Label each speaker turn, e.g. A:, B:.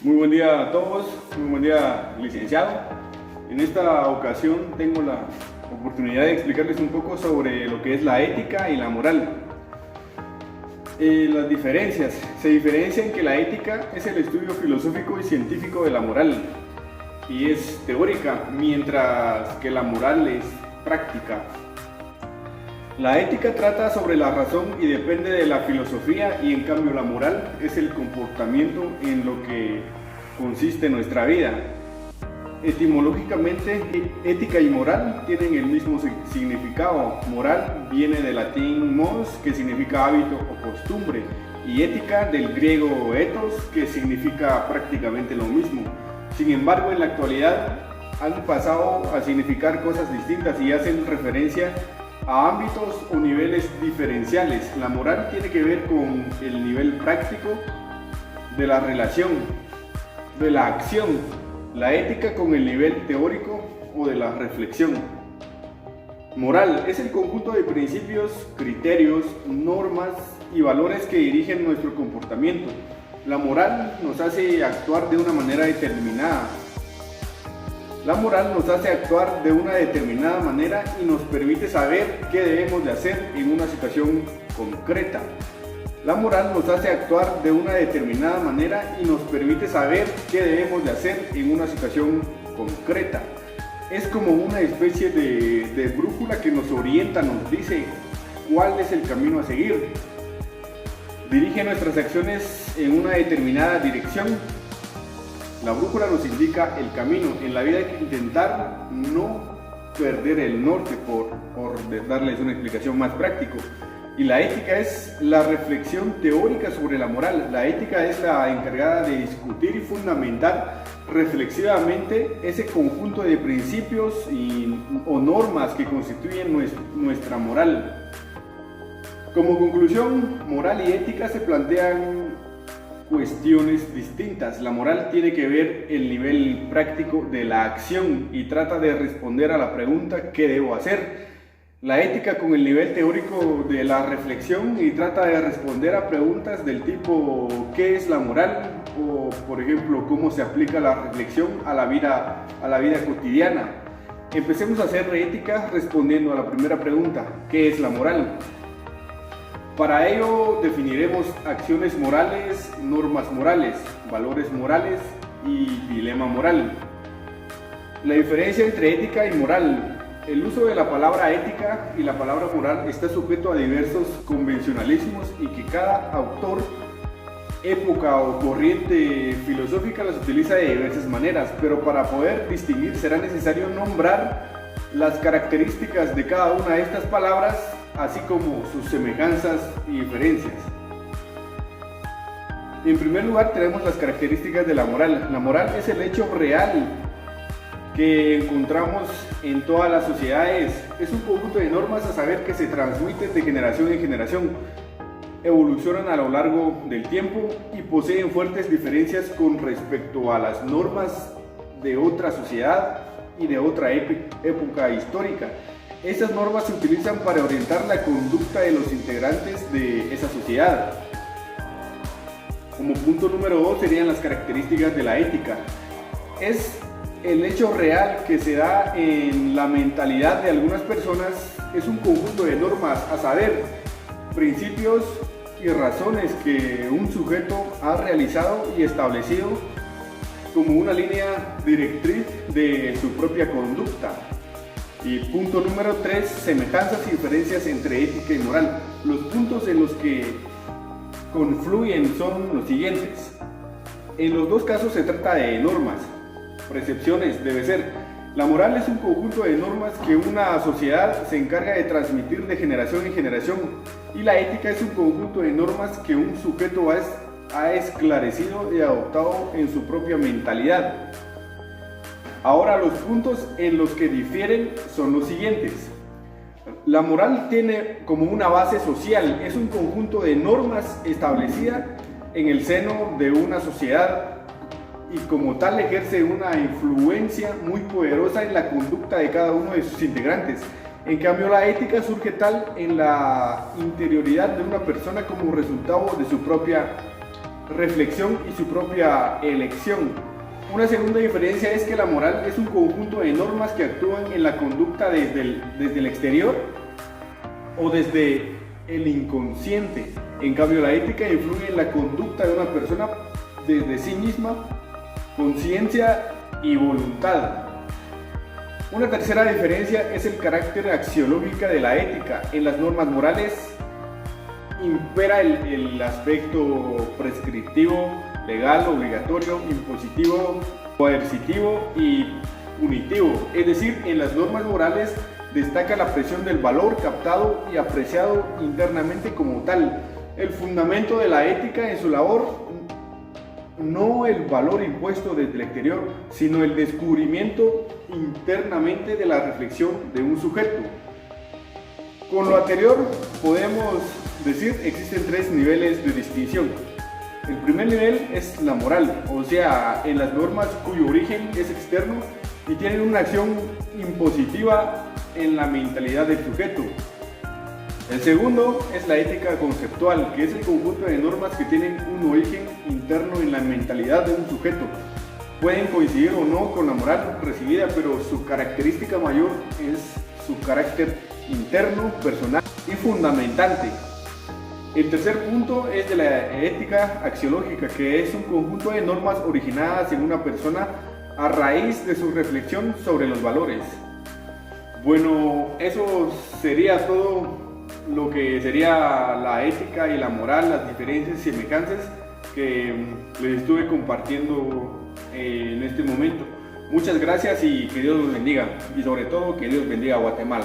A: Muy buen día a todos, muy buen día, licenciado. En esta ocasión tengo la oportunidad de explicarles un poco sobre lo que es la ética y la moral. Las diferencias. Se diferencia en que la ética es el estudio filosófico y científico de la moral y es teórica, mientras que la moral es práctica. La ética trata sobre la razón y depende de la filosofía, y en cambio la moral es el comportamiento en lo que consiste nuestra vida. Etimológicamente, ética y moral tienen el mismo significado. Moral viene del latín mos, que significa hábito o costumbre, y ética del griego ethos, que significa prácticamente lo mismo. Sin embargo, en la actualidad han pasado a significar cosas distintas y hacen referencia a ámbitos o niveles diferenciales. La moral tiene que ver con el nivel práctico de la relación, de la acción. La ética con el nivel teórico o de la reflexión. Moral es el conjunto de principios, criterios, normas y valores que dirigen nuestro comportamiento. La moral nos hace actuar de una manera determinada. La moral nos hace actuar de una determinada manera y nos permite saber qué debemos de hacer en una situación concreta. La moral nos hace actuar de una determinada manera y nos permite saber qué debemos de hacer en una situación concreta. Es como una especie de brújula que nos orienta, nos dice cuál es el camino a seguir. Dirige nuestras acciones en una determinada dirección. La brújula nos indica el camino. En la vida hay que intentar no perder el norte, por darles una explicación más práctica. Y la ética es la reflexión teórica sobre la moral. La ética es la encargada de discutir y fundamentar reflexivamente ese conjunto de principios o normas que constituyen nuestra moral. Como conclusión, moral y ética se plantean cuestiones distintas. La moral tiene que ver el nivel práctico de la acción y trata de responder a la pregunta ¿qué debo hacer? La ética con el nivel teórico de la reflexión y trata de responder a preguntas del tipo ¿qué es la moral? O por ejemplo, ¿cómo se aplica la reflexión a la vida cotidiana? Empecemos a hacer ética respondiendo a la primera pregunta, ¿qué es la moral? Para ello definiremos acciones morales, normas morales, valores morales y dilema moral. La diferencia entre ética y moral. El uso de la palabra ética y la palabra moral está sujeto a diversos convencionalismos y que cada autor, época o corriente filosófica las utiliza de diversas maneras, pero para poder distinguir será necesario nombrar las características de cada una de estas palabras, así como sus semejanzas y diferencias. En primer lugar tenemos las características de la moral. La moral es el hecho real que encontramos en todas las sociedades. Es un conjunto de normas a saber que se transmiten de generación en generación, evolucionan a lo largo del tiempo y poseen fuertes diferencias con respecto a las normas de otra sociedad y de otra época histórica. Estas normas se utilizan para orientar la conducta de los integrantes de esa sociedad. Como punto número 2 serían las características de la ética. Es el hecho real que se da en la mentalidad de algunas personas. Es un conjunto de normas, a saber, principios y razones que un sujeto ha realizado y establecido como una línea directriz de su propia conducta. Y punto número 3, semejanzas y diferencias entre ética y moral. Los puntos en los que confluyen son los siguientes. En los dos casos se trata de normas, percepciones, debe ser. La moral es un conjunto de normas que una sociedad se encarga de transmitir de generación en generación, y la ética es un conjunto de normas que un sujeto ha esclarecido y adoptado en su propia mentalidad. Ahora, los puntos en los que difieren son los siguientes. La moral tiene como una base social, es un conjunto de normas establecida en el seno de una sociedad y como tal ejerce una influencia muy poderosa en la conducta de cada uno de sus integrantes. En cambio, la ética surge tal en la interioridad de una persona como resultado de su propia reflexión y su propia elección. Una segunda diferencia es que la moral es un conjunto de normas que actúan en la conducta desde el exterior o desde el inconsciente. En cambio, la ética influye en la conducta de una persona desde sí misma, conciencia y voluntad. Una tercera diferencia es el carácter axiológico de la ética. En las normas morales impera el aspecto prescriptivo, legal, obligatorio, impositivo, coercitivo y punitivo. Es decir, en las normas morales destaca la presión del valor captado y apreciado internamente como tal. El fundamento de la ética en su labor, no el valor impuesto desde el exterior, sino el descubrimiento internamente de la reflexión de un sujeto. Con lo anterior podemos decir existen tres niveles de distinción. El primer nivel es la moral, o sea, en las normas cuyo origen es externo y tienen una acción impositiva en la mentalidad del sujeto. El segundo es la ética conceptual, que es el conjunto de normas que tienen un origen interno en la mentalidad de un sujeto. Pueden coincidir o no con la moral recibida, pero su característica mayor es su carácter interno, personal y fundamentante. El tercer punto es de la ética axiológica, que es un conjunto de normas originadas en una persona a raíz de su reflexión sobre los valores. Bueno, eso sería todo lo que sería la ética y la moral, las diferencias y semejanzas que les estuve compartiendo en este momento. Muchas gracias y que Dios los bendiga, y sobre todo que Dios bendiga a Guatemala.